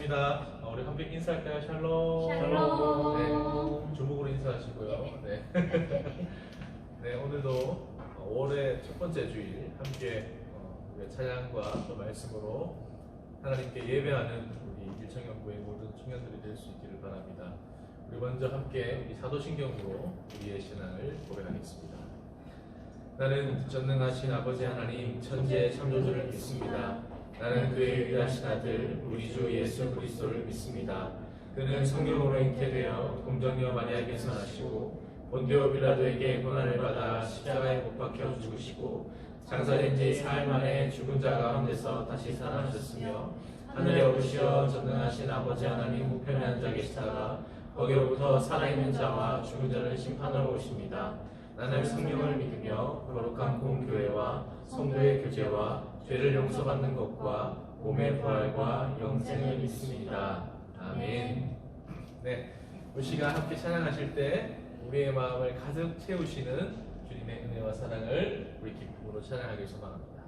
반갑습니다. 우리 함께 인사할까요? 샬롬. 샬롬. 네, 주목으로 인사하시고요. 네. 네, 오늘도 5월의 첫 번째 주일 함께 우리의 찬양과 또 말씀으로 하나님께 예배하는 우리 일청연구의 모든 청년들이 될 수 있기를 바랍니다. 우리 먼저 함께 우리 사도신경으로 우리의 신앙을 고백하겠습니다. 나는 전능하신 아버지 하나님 천지의 창조주를 믿습니다. 나는 그의 위대하신 아들 우리 주 예수 그리스도를 믿습니다. 그는 성령으로 잉태되어 공정녀 마리아에게서 나시고 본디오 빌라도에게 고난을 받아 십자가에 못 박혀 죽으시고 장사된 지 사흘 만에 죽은 자 가운데서 다시 살아나셨으며 하늘에 오르시어 전능하신 아버지 하나님 우편에 앉아 계시다가 거기로부터 살아있는 자와 죽은 자를 심판하러 오십니다. 나는 성령을 믿으며 거룩한 공교회와 성도의 교제와 죄를 용서받는 것과 몸의 부활과 영생을 믿습니다. 아멘. 네, 이 시간 함께 찬양하실 때 우리의 마음을 가득 채우시는 주님의 은혜와 사랑을 우리 기쁨으로 찬양하기 소망합니다.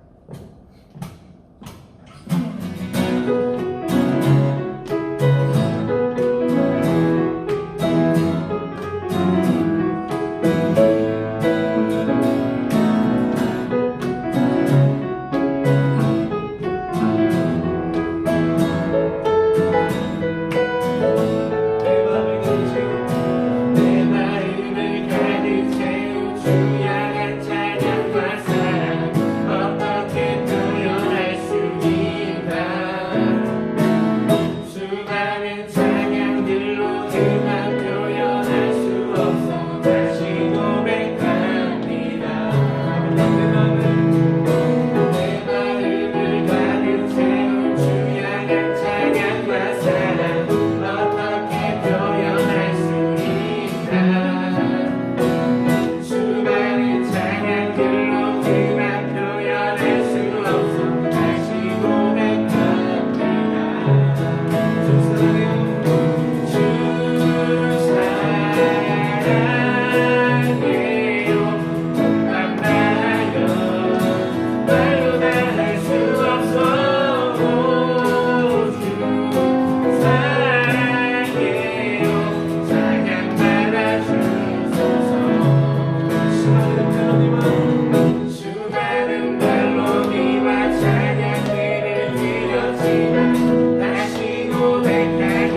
다시 고백하리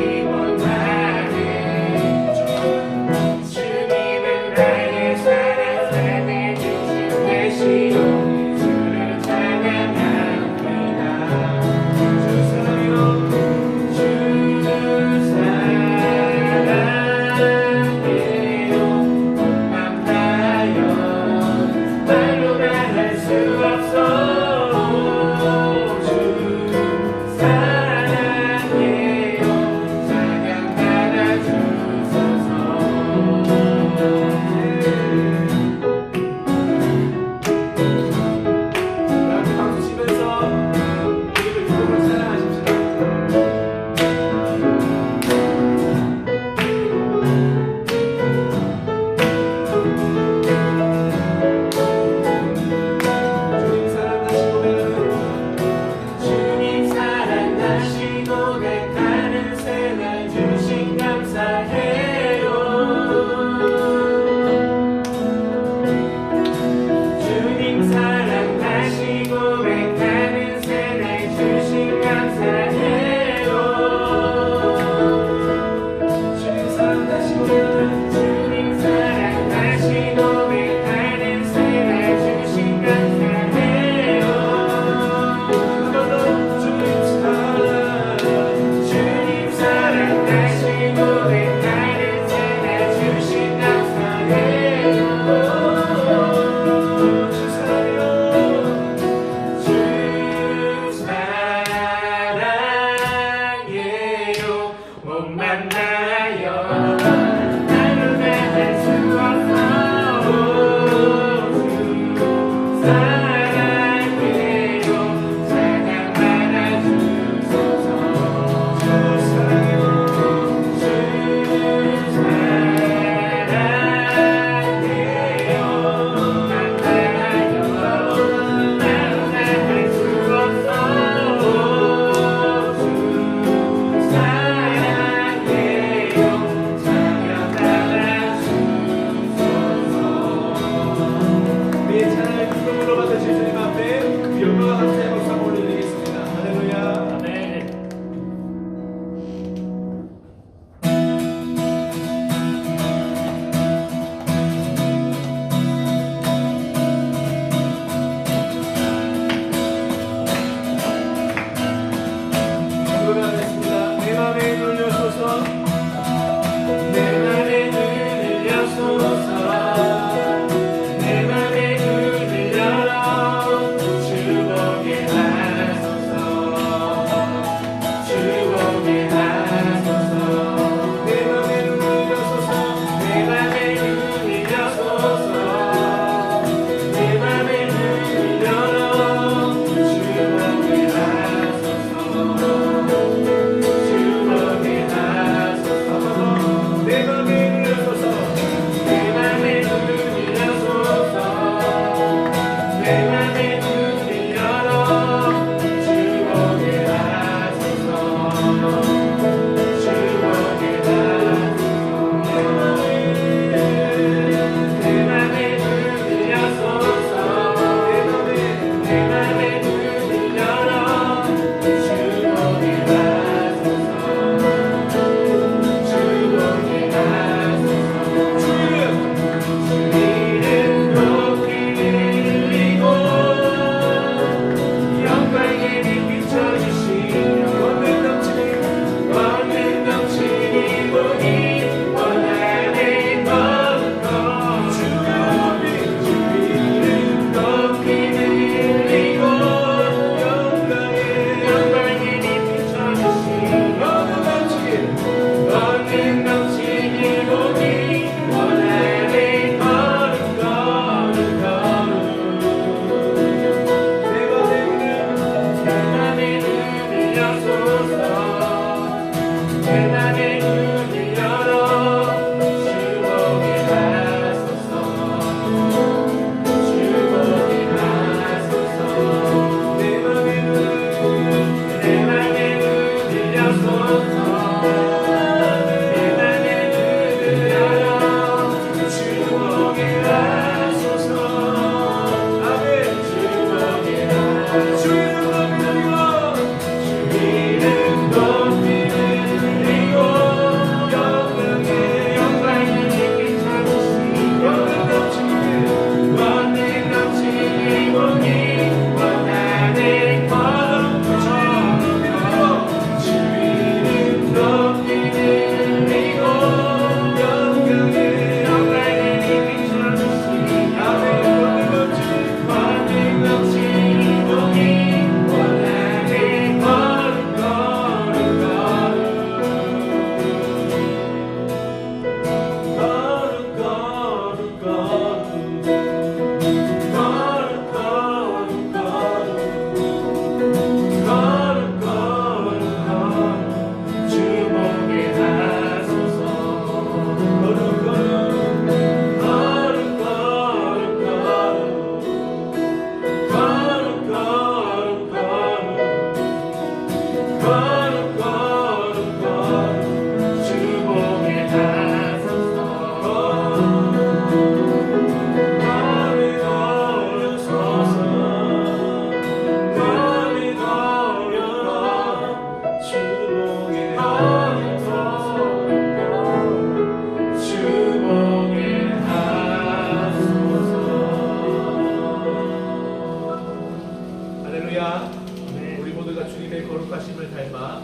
거룩하심을 닮아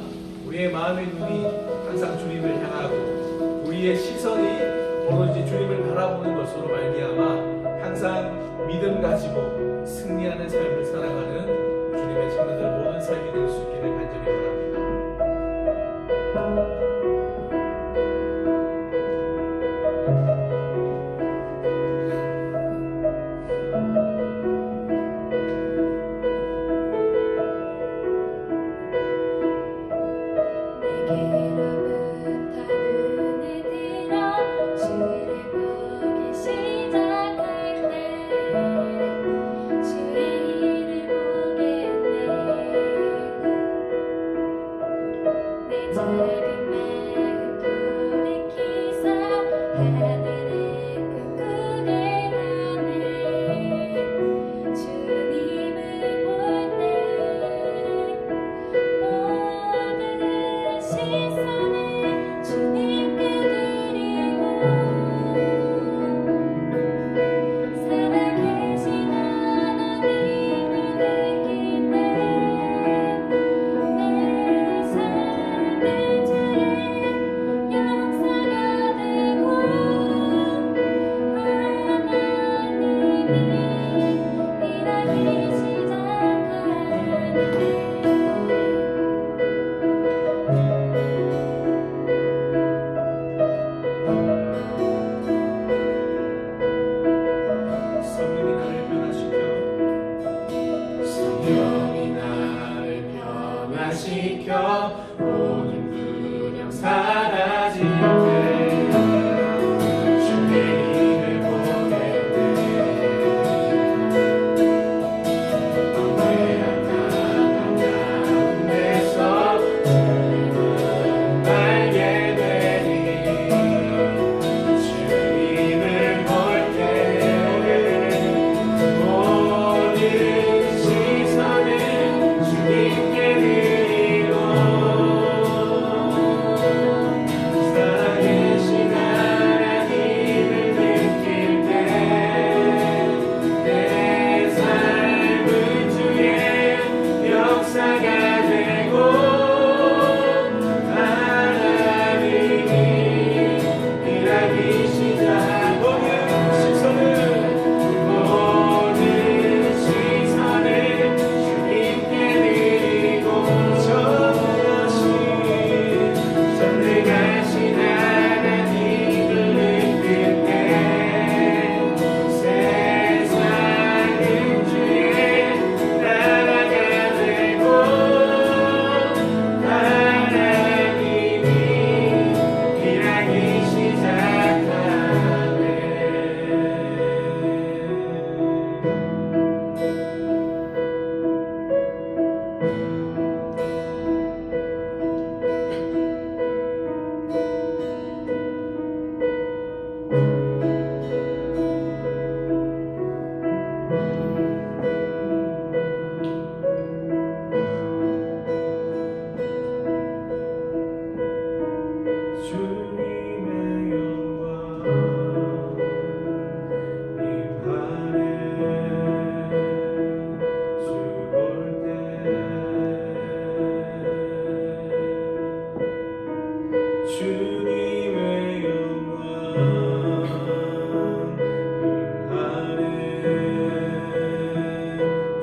우리의 마음의 눈이 항상 주님을 향하고 우리의 시선이 오로지 주님을 바라보는 것으로 말미암아 항상 믿음 가지고 승리하는 삶을 살아가는 주님의 친구들 모든 삶이 될 수 있기를 간절히 바랍니다. 내 주님의 영광 임하네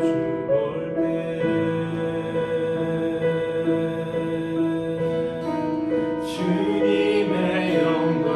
주 볼 때 주님의 영광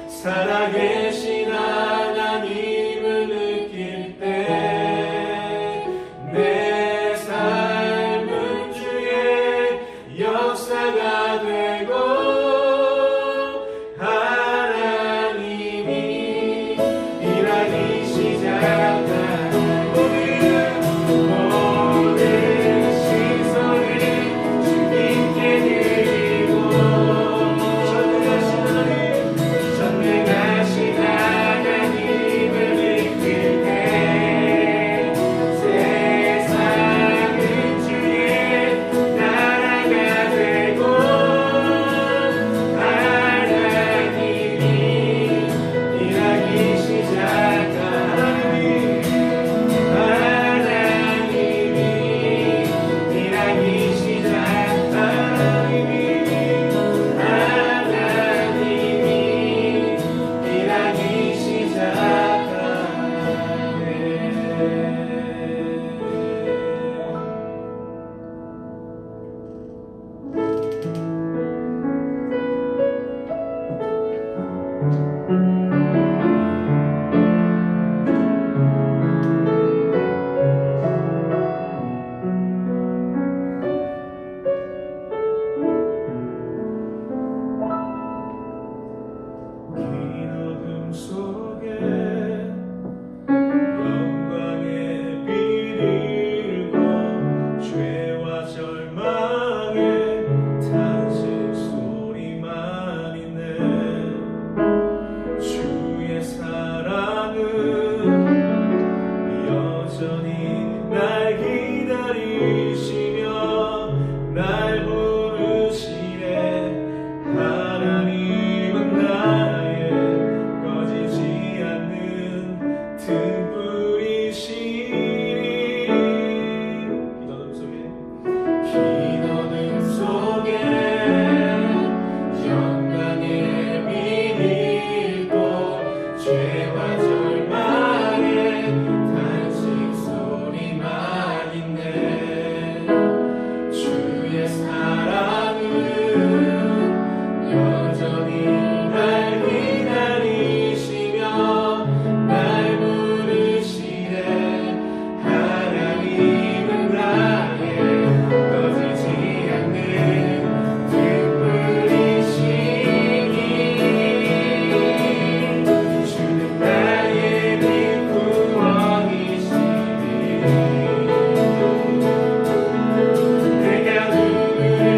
살아계신 하나님을 느낄 때 내 삶은 주의 역사가 되고 하나님이 일하기 시작한 모든 시선을 주님께 드리고 전능하신 하나님을 느낄 때 세상은 주의 나라가 되고 하나님이 일하기 시작한 하나님이 일하기 시작한 하나님이 일하기 긴 어둠 속에 영광의 빛을 잃고 죄와 절망의 탄식 소리만 있네 주의 사랑은 여전히 날 기다리시며 날 부르시네 하나님은 나의 꺼지지 않는 등불이시니 긴 어둠 속에 영광의 빛을 잃고 죄와 절망의 탄식 소리만 있네 주의 사랑은 여전히 날 기다리시며 날 부르시네 하나님은 나의 꺼지지 않는 등불이시니 주는 나의 빛 구원이시니 내가 누구를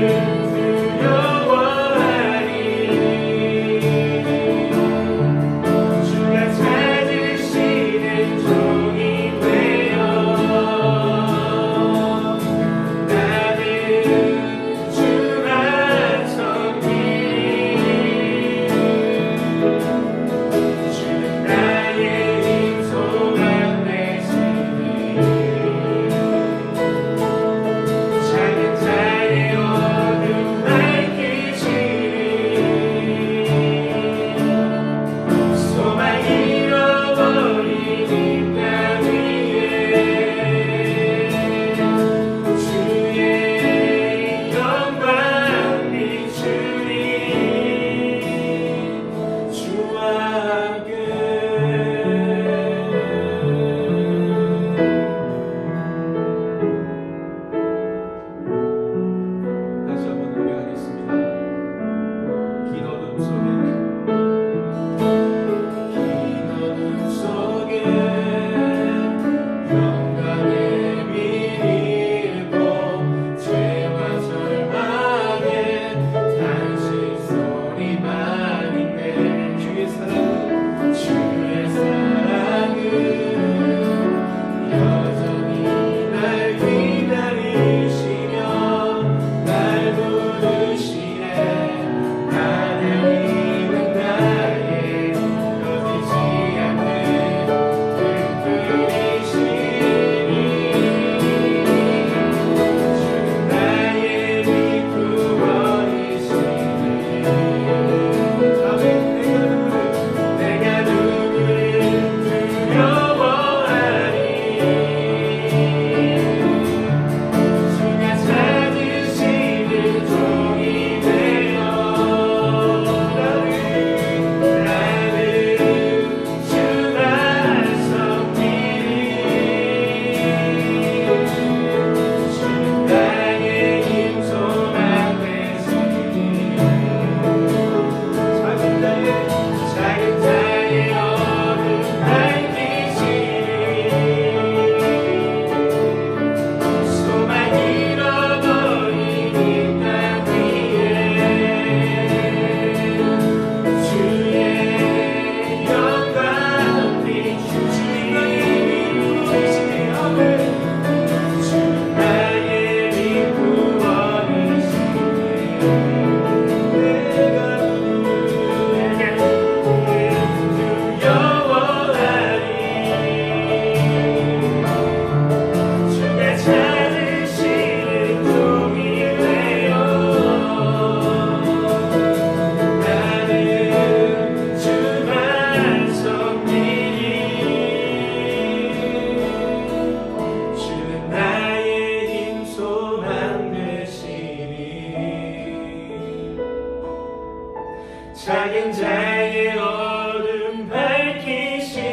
작은 자의 어둠 밝히시니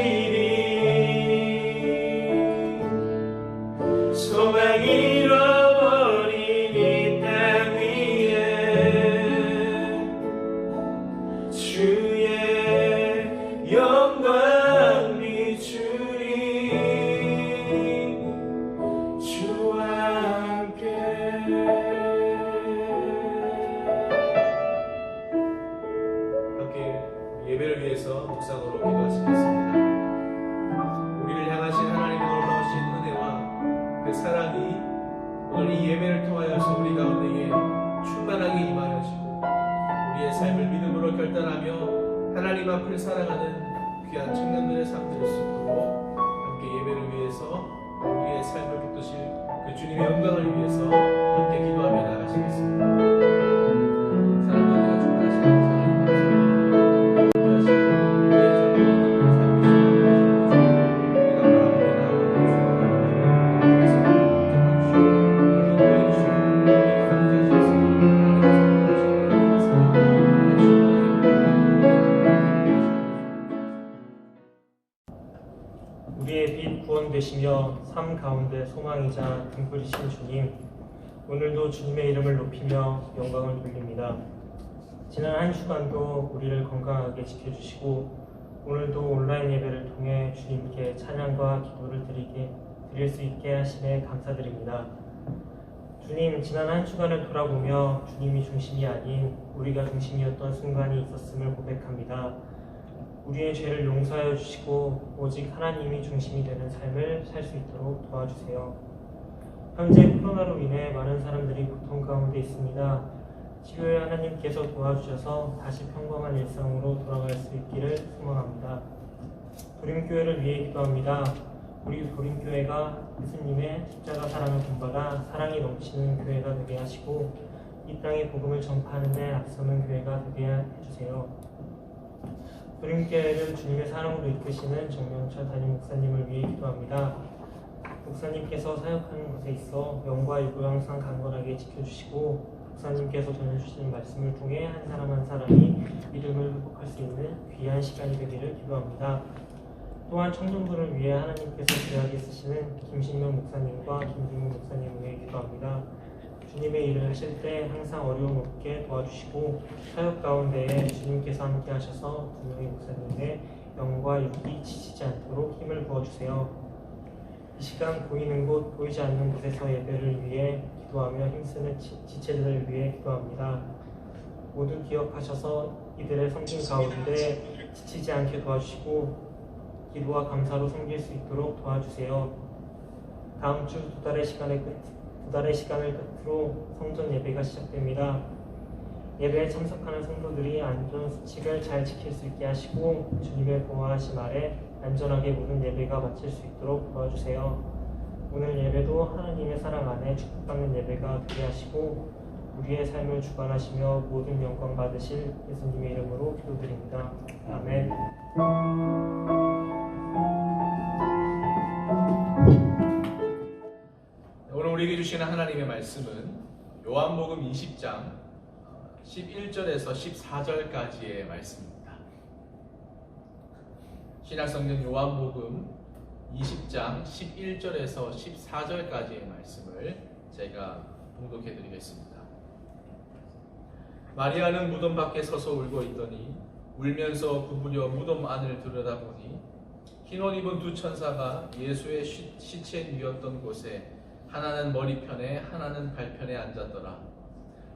소망 잃어버린 이 땅 위에 주의 영광 비추리 주와 함께. 함께 예배를 위해서 묵상으로 기도하시겠습니다. 우리를 향하신 하나님의 놀라우신 은혜와 그 사랑이 오늘 이 예배를 통하여서 우리 가운데에 충만하게 임하여지고 우리의 삶을 믿음으로 결단하며 하나님 앞을 사랑하는 귀한 청년들의 삶 될 수 있도록 함께 예배를 위해서 우리의 삶을 붙드실 그 주님의 영광을 위해서 함께 기도하며 나가시겠습니다. 사랑과 은혜가 충만하신 하나님 감사합니다. 우리의 빛 구원 되시며 삶 가운데 소망이자 등불이신 주님, 오늘도 주님의 이름을 높이며 영광을 돌립니다. 지난 한 주간도 우리를 건강하게 지켜주시고 오늘도 온라인 예배를 통해 주님께 찬양과 기도를 드릴 수 있게 하심에 감사드립니다. 주님, 지난 한 주간을 돌아보며 주님이 중심이 아닌 우리가 중심이었던 순간이 있었음을 고백합니다. 우리의 죄를 용서하여 주시고 오직 하나님이 중심이 되는 삶을 살 수 있도록 도와주세요. 현재 코로나로 인해 많은 사람들이 고통 가운데 있습니다. 치유의 하나님께서 도와주셔서 다시 평범한 일상으로 돌아갈 수 있기를 소망합니다. 도림교회를 위해 기도합니다. 우리 도림교회가 예수님의 십자가 사랑을 본받아 사랑이 넘치는 교회가 되게 하시고 이 땅의 복음을 전파하는 데 앞서는 교회가 되게 해주세요. 도림교회를 주님의 사랑으로 이끄시는 정명철 담임 목사님을 위해 기도합니다. 목사님께서 사역하는 곳에 있어 영과 일부 항상 강건하게 지켜주시고 목사님께서 전해주시는 말씀을 통해 한 사람 한 사람이 믿음을 회복할 수 있는 귀한 시간이 되기를 기도합니다. 또한 청년부를 위해 하나님께서 귀하게 쓰시는 김신명 목사님과 김진무 목사님을 위해 기도합니다. 주님의 일을 하실 때 항상 어려움 없게 도와주시고 사역 가운데에 주님께서 함께 하셔서 두 명의 목사님의 영과 육이 지치지 않도록 힘을 부어주세요. 이 시간 보이는 곳 보이지 않는 곳에서 예배를 위해 기도하며 힘쓰는 지체들을 위해 기도합니다. 모두 기억하셔서 이들의 섬김 가운데 지치지 않게 도와주시고 기도와 감사로 섬길 수 있도록 도와주세요. 다음 주 두 달의 시간을 끝으로 성전 예배가 시작됩니다. 예배에 참석하는 성도들이 안전수칙을 잘 지킬 수 있게 하시고 주님의 보호하심 아래 안전하게 모든 예배가 마칠 수 있도록 도와주세요. 오늘 예배도 하나님의 사랑 안에 축복받는 예배가 되게 하시고 우리의 삶을 주관하시며 모든 영광 받으실 예수님의 이름으로 기도드립니다. 아멘. 오늘 우리에게 주시는 하나님의 말씀은 요한복음 20장 11절에서 14절까지의 말씀입니다. 신약성경 요한복음 20장 11절에서 14절까지의 말씀을 제가 봉독해 드리겠습니다. 마리아는 무덤 밖에 서서 울고 있더니 울면서 구부려 무덤 안을 들여다보니 흰옷 입은 두 천사가 예수의 시체 누웠던 곳에 하나는 머리편에 하나는 발편에 앉았더라.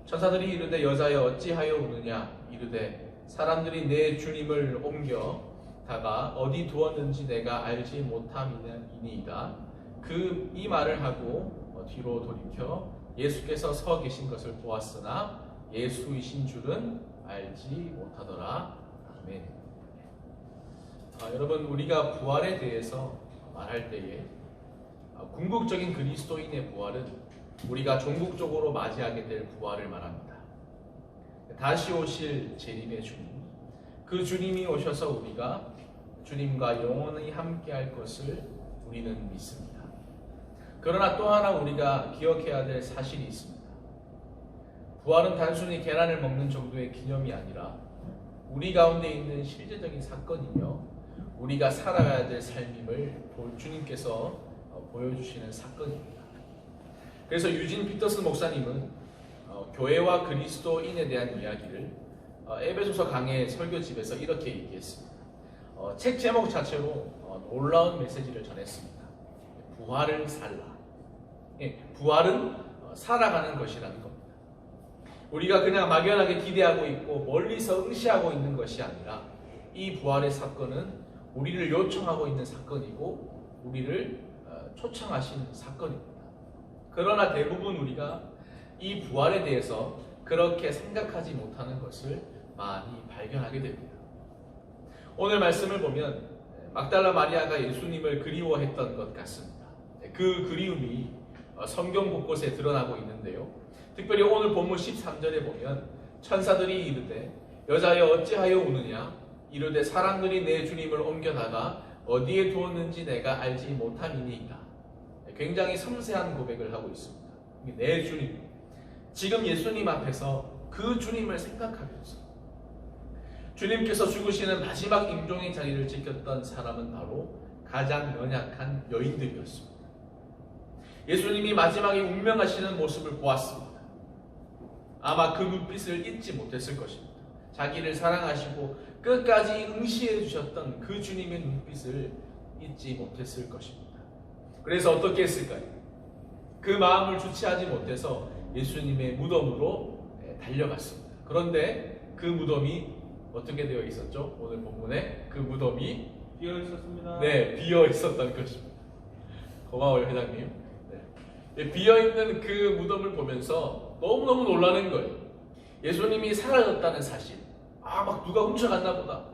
천사들이 이르되 여자여 어찌하여 우느냐 이르되 사람들이 내 주님을 옮겨 다가 어디 두었는지 내가 알지 못함이니이다. 이 말을 하고 뒤로 돌이켜 예수께서 서 계신 것을 보았으나 예수이신 줄은 알지 못하더라. 아멘. 여러분, 우리가 부활에 대해서 말할 때에 궁극적인 그리스도인의 부활은 우리가 종국적으로 맞이하게 될 부활을 말합니다. 다시 오실 재림의 주님, 그 주님이 오셔서 우리가 주님과 영원히 함께할 것을 우리는 믿습니다. 그러나 또 하나 우리가 기억해야 될 사실이 있습니다. 부활은 단순히 계란을 먹는 정도의 기념이 아니라 우리 가운데 있는 실제적인 사건이며 우리가 살아가야 될 삶임을 주님께서 보여주시는 사건입니다. 그래서 유진 피터슨 목사님은 교회와 그리스도인에 대한 이야기를 에베소서 강해 설교집에서 이렇게 얘기했습니다. 책 제목 자체로 놀라운 메시지를 전했습니다. 부활을 살라. 부활은 살아가는 것이라는 겁니다. 우리가 그냥 막연하게 기대하고 있고 멀리서 응시하고 있는 것이 아니라 이 부활의 사건은 우리를 요청하고 있는 사건이고 우리를 초청하신 사건입니다. 그러나 대부분 우리가 이 부활에 대해서 그렇게 생각하지 못하는 것을 많이 발견하게 됩니다. 오늘 말씀을 보면 막달라 마리아가 예수님을 그리워했던 것 같습니다. 그 그리움이 성경 곳곳에 드러나고 있는데요. 특별히 오늘 본문 13절에 보면 천사들이 이르되 여자여 어찌하여 우느냐 이르되 사람들이 내 주님을 옮겨다가 어디에 두었는지 내가 알지 못함이니이다. 굉장히 섬세한 고백을 하고 있습니다. 내 주님, 지금 예수님 앞에서 그 주님을 생각하면서 주님께서 죽으시는 마지막 임종의 자리를 지켰던 사람은 바로 가장 연약한 여인들이었습니다. 예수님이 마지막에 운명하시는 모습을 보았습니다. 아마 그 눈빛을 잊지 못했을 것입니다. 자기를 사랑하시고 끝까지 응시해 주셨던 그 주님의 눈빛을 잊지 못했을 것입니다. 그래서 어떻게 했을까요? 그 마음을 주체하지 못해서 예수님의 무덤으로 달려갔습니다. 그런데 그 무덤이 어떻게 되어 있었죠? 오늘 본문에 그 무덤이 비어 있었습니다. 네, 비어 있었던 것입니다. 고마워요, 회장님. 네. 비어 있는 그 무덤을 보면서 너무너무 놀라는 거예요. 예수님이 사라졌다는 사실. 막 누가 훔쳐갔나 보다.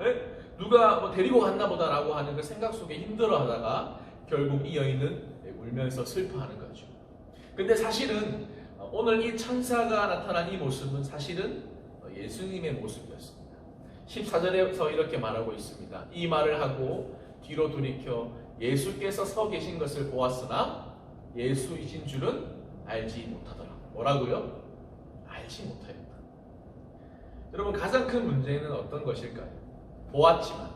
누가 뭐 데리고 갔나 보다라고 하는 그 생각 속에 힘들어하다가 결국 이 여인은 울면서 슬퍼하는 거죠. 근데 사실은 오늘 이 천사가 나타난 이 모습은 사실은 예수님의 모습이었습니다. 14절에서 이렇게 말하고 있습니다. 이 말을 하고 뒤로 돌이켜 예수께서 서 계신 것을 보았으나 예수이신 줄은 알지 못하더라. 뭐라고요? 알지 못하였다. 여러분, 가장 큰 문제는 어떤 것일까요? 보았지만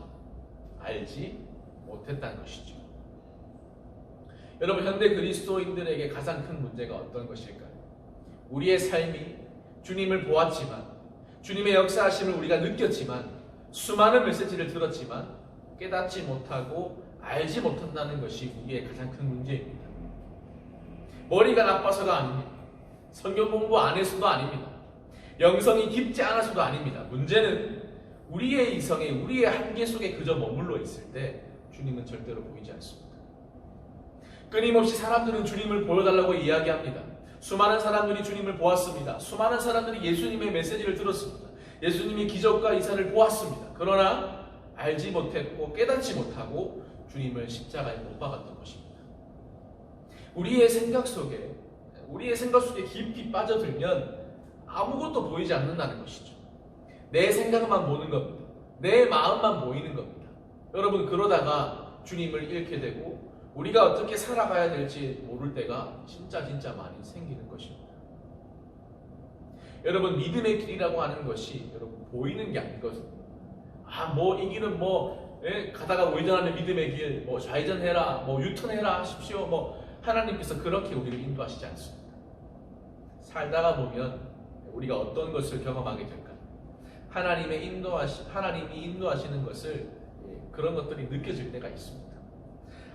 알지 못했다는 것이죠. 여러분, 현대 그리스도인들에게 가장 큰 문제가 어떤 것일까요? 우리의 삶이 주님을 보았지만, 주님의 역사하심을 우리가 느꼈지만, 수많은 메시지를 들었지만 깨닫지 못하고 알지 못한다는 것이 우리의 가장 큰 문제입니다. 머리가 나빠서가 아닙니다. 성경 공부 안 해서도 아닙니다. 영성이 깊지 않아서도 아닙니다. 문제는 우리의 이성에, 우리의 한계 속에 그저 머물러 있을 때 주님은 절대로 보이지 않습니다. 끊임없이 사람들은 주님을 보여달라고 이야기합니다. 수많은 사람들이 주님을 보았습니다. 수많은 사람들이 예수님의 메시지를 들었습니다. 예수님이 기적과 이사를 보았습니다. 그러나 알지 못했고 깨닫지 못하고 주님을 십자가에 못 박았던 것입니다. 우리의 생각 속에 깊이 빠져들면 아무것도 보이지 않는다는 것이죠. 내 생각만 보는 겁니다. 내 마음만 보이는 겁니다. 여러분, 그러다가 주님을 잃게 되고 우리가 어떻게 살아가야 될지 모를 때가 진짜 많이 생기는 것입니다. 여러분, 믿음의 길이라고 하는 것이 여러분 보이는 게 아니거든요. 이 길은 가다가 우회전하는 믿음의 길, 좌회전해라, 유턴해라 하십시오. 하나님께서 그렇게 우리를 인도하시지 않습니다. 살다가 보면 우리가 어떤 것을 경험하게 될까요? 하나님이 인도하시는 것을 그런 것들이 느껴질 때가 있습니다.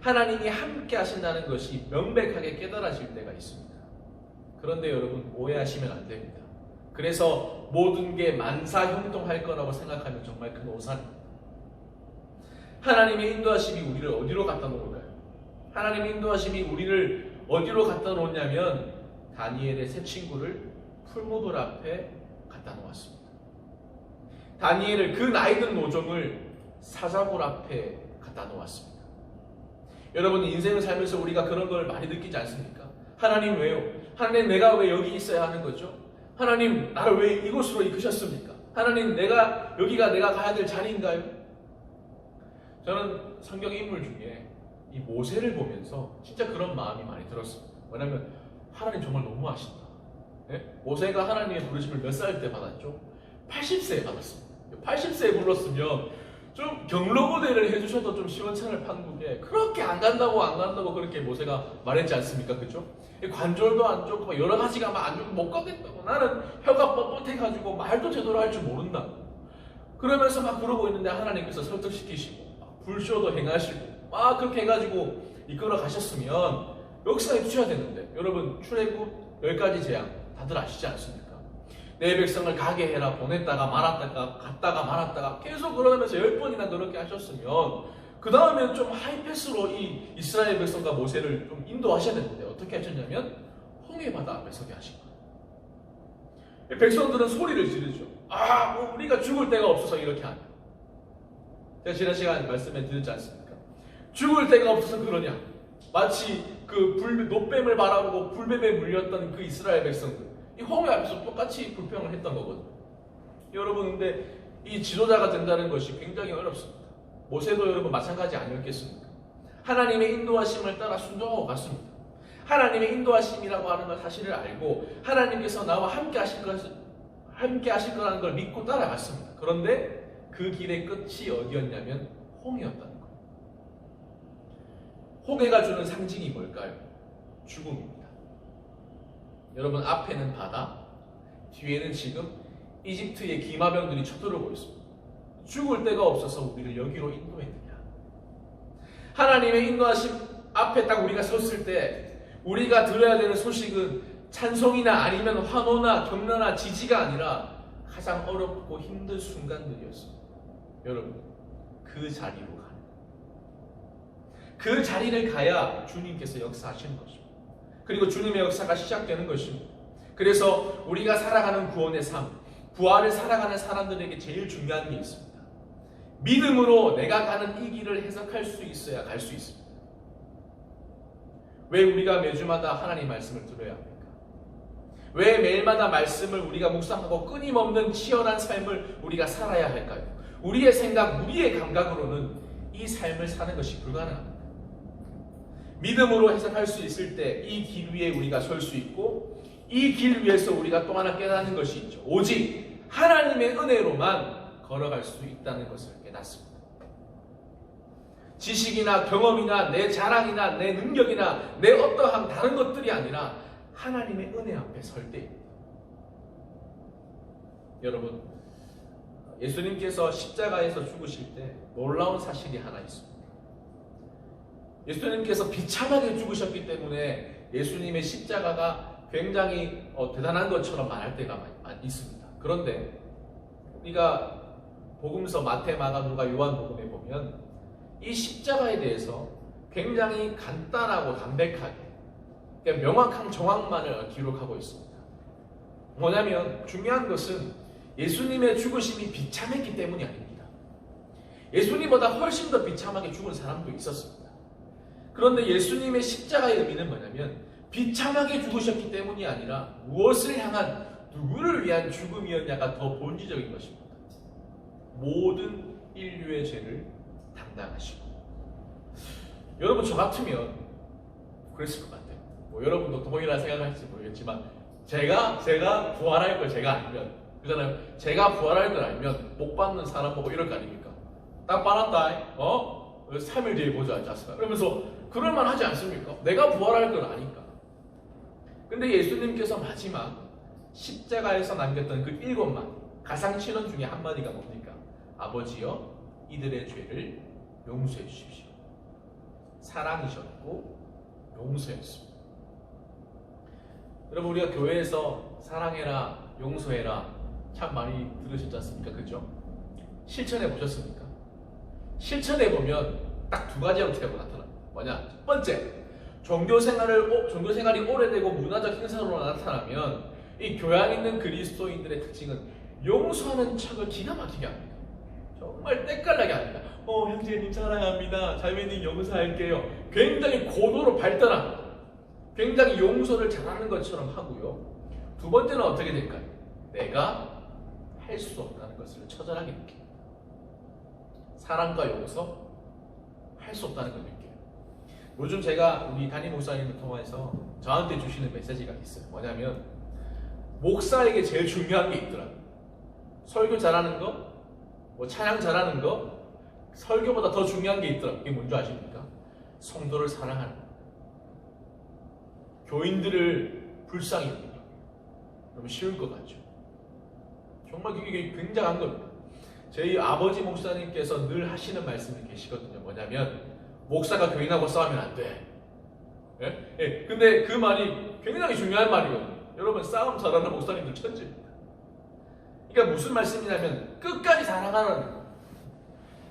하나님이 함께 하신다는 것이 명백하게 깨달아질 때가 있습니다. 그런데 여러분, 오해하시면 안 됩니다. 그래서 모든 게 만사형통할 거라고 생각하면 정말 큰 오산입니다. 하나님의 인도하심이 우리를 어디로 갖다 놓을까요? 하나님의 인도하심이 우리를 어디로 갖다 놓냐면 다니엘의 세 친구를 풀무불 앞에 갖다 놓았습니다. 다니엘을, 그 나이든 노종을 사자굴 앞에 갖다 놓았습니다. 여러분, 인생을 살면서 우리가 그런 걸 많이 느끼지 않습니까? 하나님 왜요? 하나님, 내가 왜 여기 있어야 하는 거죠? 하나님, 나를 왜 이곳으로 이끄셨습니까? 하나님, 여기가 내가 가야 될 자리인가요? 저는 성경 인물 중에 이 모세를 보면서 진짜 그런 마음이 많이 들었습니다. 왜냐하면 하나님 정말 너무하신다. 네? 모세가 하나님의 부르심을 몇 살 때 받았죠? 80세에 받았습니다. 80세에 불렀으면 좀 경로고대를 해주셔도 좀 시원찮을 판국에 그렇게 안 간다고 그렇게 모세가 말했지 않습니까? 그죠? 관절도 안 좋고 여러 가지가 막 안 좋고 못 가겠다고, 나는 혀가 뻣뻣해가지고 말도 제대로 할 줄 모른다, 그러면서 막 그러고 있는데 하나님께서 설득시키시고 불쇼도 행하시고 막 그렇게 해가지고 이끌어 가셨으면 역사에 주셔야 되는데, 여러분 출애굽 10가지 재앙 다들 아시지 않습니까? 내 백성을 가게 해라, 보냈다가 말았다가 갔다가 말았다가 계속 그러면서 10번이나 그렇게 하셨으면 그 다음에는 좀 하이패스로 이 이스라엘 백성과 모세를 좀 인도하셔야 되는데 어떻게 하셨냐면 홍해바다 앞에 서게 하신 거예요. 백성들은 소리를 지르죠. 뭐 우리가 죽을 데가 없어서 이렇게 하냐. 제가 지난 시간에 말씀해 드렸지 않습니까? 죽을 데가 없어서 그러냐. 마치 그 노뱀을 바라보고 불뱀에 물렸던 그 이스라엘 백성들, 이 홍해 앞에서 똑같이 불평을 했던 거거든요. 여러분, 근데 이 지도자가 된다는 것이 굉장히 어렵습니다. 모세도 여러분 마찬가지 아니었겠습니까? 하나님의 인도하심을 따라 순종하고 갔습니다. 하나님의 인도하심이라고 하는 걸 사실을 알고 하나님께서 나와 함께 하실 거라는 걸 믿고 따라갔습니다. 그런데 그 길의 끝이 어디였냐면 홍해였다는 거예요. 홍해가 주는 상징이 뭘까요? 죽음입니다. 여러분, 앞에는 바다, 뒤에는 지금 이집트의 기마병들이 쳐들어오고 있습니다. 죽을 데가 없어서 우리를 여기로 인도했느냐. 하나님의 인도하심 앞에 딱 우리가 섰을 때 우리가 들어야 되는 소식은 찬송이나 아니면 환호나 격려나 지지가 아니라 가장 어렵고 힘든 순간들이었습니다. 여러분, 그 자리로 가는, 그 자리를 가야 주님께서 역사하시는 것입니다. 그리고 주님의 역사가 시작되는 것입니다. 그래서 우리가 살아가는 구원의 삶, 부활을 살아가는 사람들에게 제일 중요한 게 있습니다. 믿음으로 내가 가는 이 길을 해석할 수 있어야 갈 수 있습니다. 왜 우리가 매주마다 하나님 말씀을 들어야 합니까? 왜 매일마다 말씀을 우리가 묵상하고 끊임없는 치열한 삶을 우리가 살아야 할까요? 우리의 생각, 우리의 감각으로는 이 삶을 사는 것이 불가능합니다. 믿음으로 해석할 수 있을 때 이 길 위에 우리가 설 수 있고, 이 길 위에서 우리가 또 하나 깨닫는 것이 있죠. 오직 하나님의 은혜로만 걸어갈 수 있다는 것을 깨닫습니다. 지식이나 경험이나 내 자랑이나 내 능력이나 내 어떠한 다른 것들이 아니라 하나님의 은혜 앞에 설 때입니다. 여러분, 예수님께서 십자가에서 죽으실 때 놀라운 사실이 하나 있습니다. 예수님께서 비참하게 죽으셨기 때문에 예수님의 십자가가 굉장히 대단한 것처럼 말할 때가 있습니다. 그런데 우리가 복음서 마태, 마가, 누가, 요한복음에 보면 이 십자가에 대해서 굉장히 간단하고 담백하게 명확한 정황만을 기록하고 있습니다. 뭐냐면 중요한 것은 예수님의 죽으심이 비참했기 때문이 아닙니다. 예수님보다 훨씬 더 비참하게 죽은 사람도 있었습니다. 그런데 예수님의 십자가의 의미는 뭐냐면 비참하게 죽으셨기 때문이 아니라 무엇을 향한, 누구를 위한 죽음이었냐가 더 본질적인 것입니다. 모든 인류의 죄를 담당하시고. 여러분, 저 같으면 그랬을 것 같아요. 여러분도 동일한 생각할지 모르겠지만 제가 부활할 걸 제가 알면, 그잖아요. 제가 부활할 걸 알면 복 받는 사람 보고 이럴 거 아닙니까? 딱 받았다. 3일 뒤에 보자 하지 않습니까? 그러면서 그럴만 하지 않습니까? 내가 부활할 걸 아니까. 근데 예수님께서 마지막 십자가에서 남겼던 그 7마디 가상신원 중에 한마디가 뭡니까? 아버지여, 이들의 죄를 용서해 주십시오. 사랑이셨고 용서였습니다. 여러분, 우리가 교회에서 사랑해라, 용서해라 참 많이 들으셨지 않습니까? 그죠? 실천해 보셨습니까? 실천해 보면 딱 2가지 형태가 나타납니다. 뭐냐? 첫 번째, 종교 생활이 오래되고 문화적 행사로 나타나면 이 교양 있는 그리스도인들의 특징은 용서하는 척을 기가 막히게 합니다. 정말 때깔나게 합니다. 형제님 사랑합니다. 자매님 용서할게요. 굉장히 고도로 발달합니다. 굉장히 용서를 잘하는 것처럼 하고요. 2번째는 어떻게 될까요? 내가 할 수 없다는 것을 처절하게 느낍니다. 사랑과 용서 할 수 없다는 걸 느껴요. 요즘 제가 우리 담임 목사님을 통해서 저한테 주시는 메시지가 있어요. 뭐냐면 목사에게 제일 중요한 게 있더라고요. 설교 잘하는 거, 뭐 찬양 잘하는 거, 설교보다 더 중요한 게 있더라. 그게 뭔지 아십니까? 성도를 사랑하는 거. 교인들을 불쌍히 여기는 거. 너무 쉬울 것 같죠? 정말 그게 굉장한 겁니다. 저희 아버지 목사님께서 늘 하시는 말씀이 계시거든요. 뭐냐면 목사가 교인하고 싸우면 안 돼. 예? 예. 근데 그 말이 굉장히 중요한 말이거든요. 여러분 싸움 잘하는 목사님들 천재입니다. 그러니까 무슨 말씀이냐면 끝까지 사랑하라는 거예요.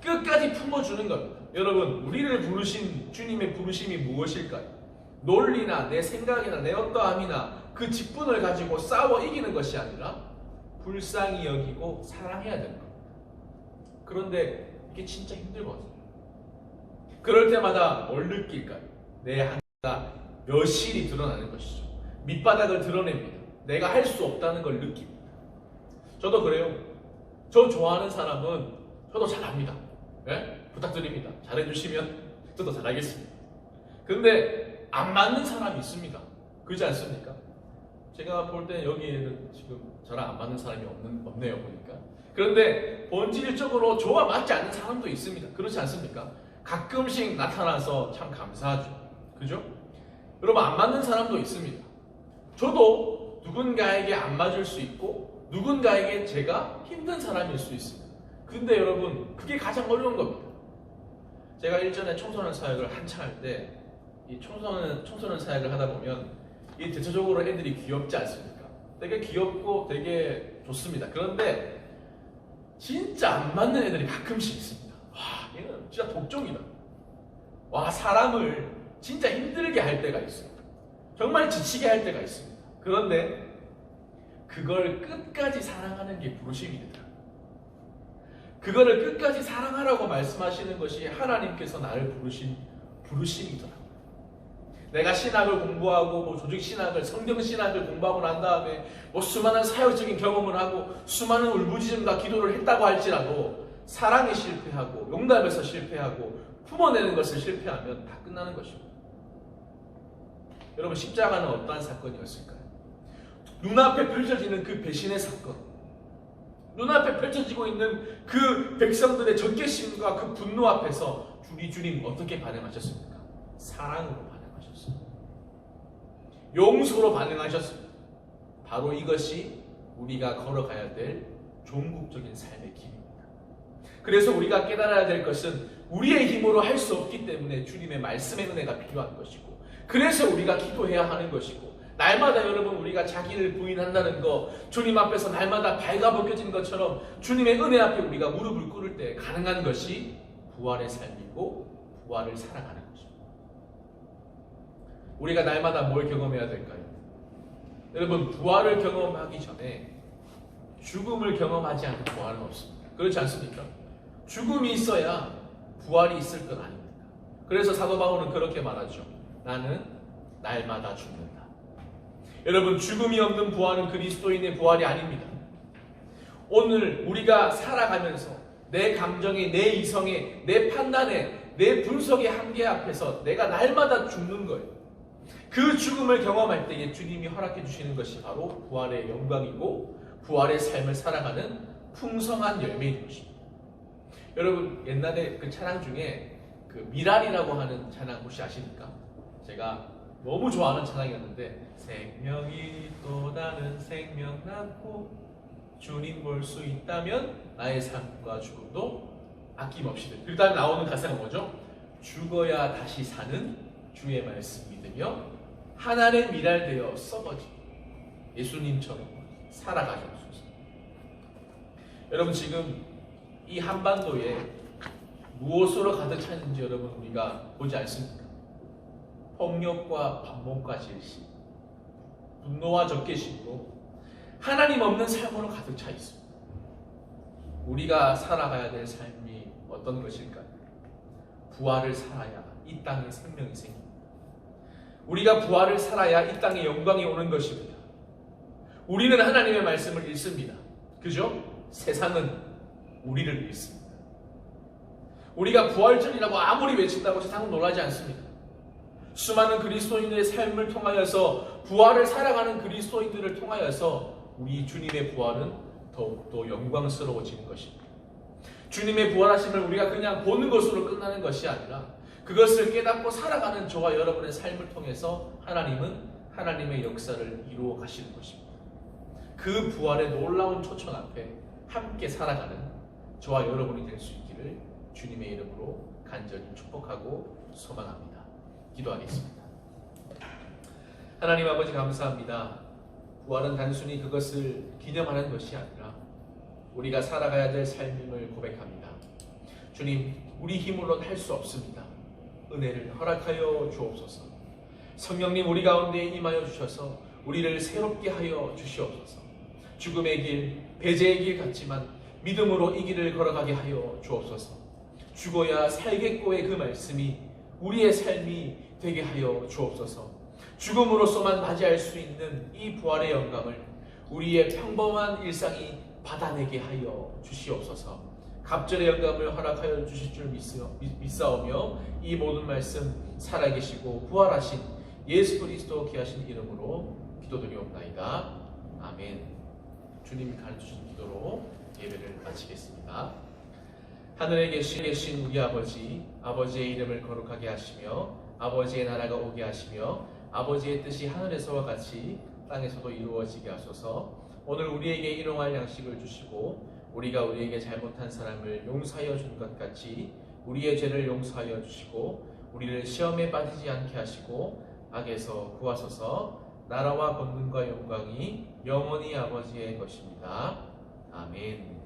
끝까지 품어주는 겁니다. 여러분 우리를 부르신 주님의 부르심이 무엇일까요? 논리나 내 생각이나 내 어떠함이나 그 직분을 가지고 싸워 이기는 것이 아니라 불쌍히 여기고 사랑해야 되는 겁니다. 그런데 이게 진짜 힘들거든요. 그럴 때마다 뭘 느낄까요? 내 한계가 여실히 드러나는 것이죠. 밑바닥을 드러냅니다. 내가 할 수 없다는 걸 느낍니다. 저도 그래요. 저 좋아하는 사람은 저도 잘합니다. 네? 부탁드립니다. 잘해주시면 저도 잘하겠습니다. 근데 안 맞는 사람이 있습니다. 그렇지 않습니까? 제가 볼 때는 여기에는 지금 저랑 안 맞는 사람이 없네요, 보니까. 그런데 본질적으로 저와 맞지 않는 사람도 있습니다. 그렇지 않습니까? 가끔씩 나타나서 참 감사하죠. 그죠? 여러분, 안 맞는 사람도 있습니다. 저도 누군가에게 안 맞을 수 있고, 누군가에게 제가 힘든 사람일 수 있습니다. 근데 여러분, 그게 가장 어려운 겁니다. 제가 일전에 청소년 사역을 한창 할 때, 이 청소년 사역을 하다 보면, 이 대체적으로 애들이 귀엽지 않습니까? 되게 귀엽고 되게 좋습니다. 그런데 진짜 안 맞는 애들이 가끔씩 있습니다. 와, 얘는 진짜 독종이다. 와, 사람을 진짜 힘들게 할 때가 있어요. 정말 지치게 할 때가 있습니다. 그런데 그걸 끝까지 사랑하는 게 부르심이더라. 그거를 끝까지 사랑하라고 말씀하시는 것이 하나님께서 나를 부르신 부르심이더라. 내가 신학을 공부하고 뭐 조직신학을 성경신학을 공부하고 난 다음에 뭐 수많은 사역적인 경험을 하고 수많은 울부짖음과 기도를 했다고 할지라도 사랑에 실패하고 용납에서 실패하고 품어내는 것을 실패하면 다 끝나는 것입니다. 여러분, 십자가는 어떠한 사건이었을까요? 눈앞에 펼쳐지는 그 배신의 사건, 눈앞에 펼쳐지고 있는 그 백성들의 적개심과 그 분노 앞에서 우리 주님 어떻게 반응하셨습니까? 사랑으로 반응하셨습니다. 용서로 반응하셨습니다. 바로 이것이 우리가 걸어가야 될 종국적인 삶의 길입니다. 그래서 우리가 깨달아야 될 것은 우리의 힘으로 할 수 없기 때문에 주님의 말씀의 은혜가 필요한 것이고, 그래서 우리가 기도해야 하는 것이고, 날마다 여러분 우리가 자기를 부인한다는 거, 주님 앞에서 날마다 발가벗겨진 것처럼 주님의 은혜 앞에 우리가 무릎을 꿇을 때 가능한 것이 부활의 삶이고 부활을 살아가는 것입니다. 우리가 날마다 뭘 경험해야 될까요? 여러분, 부활을 경험하기 전에 죽음을 경험하지 않는 부활은 없습니다. 그렇지 않습니까? 죽음이 있어야 부활이 있을 것 아닙니까? 그래서 사도 바울은 그렇게 말하죠. 나는 날마다 죽는다. 여러분, 죽음이 없는 부활은 그리스도인의 부활이 아닙니다. 오늘 우리가 살아가면서 내 감정에, 내 이성에, 내 판단에, 내 분석의 한계 앞에서 내가 날마다 죽는 거예요. 그 죽음을 경험할 때에 주님이 허락해 주시는 것이 바로 부활의 영광이고 부활의 삶을 살아가는 풍성한 열매인 것입니다. 여러분, 옛날에 그 찬양 중에 그 미랄이라고 하는 찬양 혹시 아십니까? 제가 너무 좋아하는 찬양이었는데, 생명이 또 다른 생명 낳고 주님 볼 수 있다면 나의 삶과 죽음도 아낌없이 그 다음에 나오는 가사가 뭐죠? 죽어야 다시 사는 주의 말씀 믿으며 하나의 미랄 되어 썩어지 예수님처럼 살아가셨소서. 여러분, 지금 이 한반도에 무엇으로 가득 찼는지 여러분 우리가 보지 않습니까? 폭력과 반목과 질시, 분노와 적개심으로 하나님 없는 삶으로 가득 차 있습니다. 우리가 살아가야 될 삶이 어떤 것일까요? 부활을 살아야 이 땅에 생명이 생깁니다. 우리가 부활을 살아야 이 땅에 영광이 오는 것입니다. 우리는 하나님의 말씀을 읽습니다. 그죠? 세상은 우리를 읽습니다. 우리가 부활절이라고 아무리 외친다고 세상은 놀라지 않습니다. 수많은 그리스도인들의 삶을 통하여서 부활을 살아가는 그리스도인들을 통하여서 우리 주님의 부활은 더욱더 영광스러워지는 것입니다. 주님의 부활하심을 우리가 그냥 보는 것으로 끝나는 것이 아니라 그것을 깨닫고 살아가는 저와 여러분의 삶을 통해서 하나님은 하나님의 역사를 이루어 가시는 것입니다. 그 부활의 놀라운 초청 앞에 함께 살아가는 저와 여러분이 될 수 있기를 주님의 이름으로 간절히 축복하고 소망합니다. 기도하겠습니다. 하나님 아버지 감사합니다. 부활은 단순히 그것을 기념하는 것이 아니라 우리가 살아가야 될 삶임을 고백합니다. 주님, 우리 힘으로는 할 수 없습니다. 은혜를 허락하여 주옵소서. 성령님 우리 가운데 임하여 주셔서 우리를 새롭게 하여 주시옵소서. 죽음의 길, 배제의 길 같지만 믿음으로 이 길을 걸어가게 하여 주옵소서. 죽어야 살겠고의 그 말씀이 우리의 삶이 되게 하여 주옵소서. 죽음으로서만 맞이할 수 있는 이 부활의 영광을 우리의 평범한 일상이 받아내게 하여 주시옵소서. 갑절의 영감을 허락하여 주실 줄 믿사오며 이 모든 말씀 살아계시고 부활하신 예수 그리스도 귀하신 이름으로 기도드리옵나이다. 아멘. 주님이 가르쳐주신 기도로 예배를 마치겠습니다. 하늘에 계신 우리 아버지, 아버지의 이름을 거룩하게 하시며 아버지의 나라가 오게 하시며 아버지의 뜻이 하늘에서와 같이 땅에서도 이루어지게 하소서. 오늘 우리에게 일용할 양식을 주시고 우리가 우리에게 잘못한 사람을 용서하여 준 것 같이 우리의 죄를 용서하여 주시고 우리를 시험에 빠지지 않게 하시고 악에서 구하소서. 나라와 권능과 영광이 영원히 아버지의 것입니다. 아멘.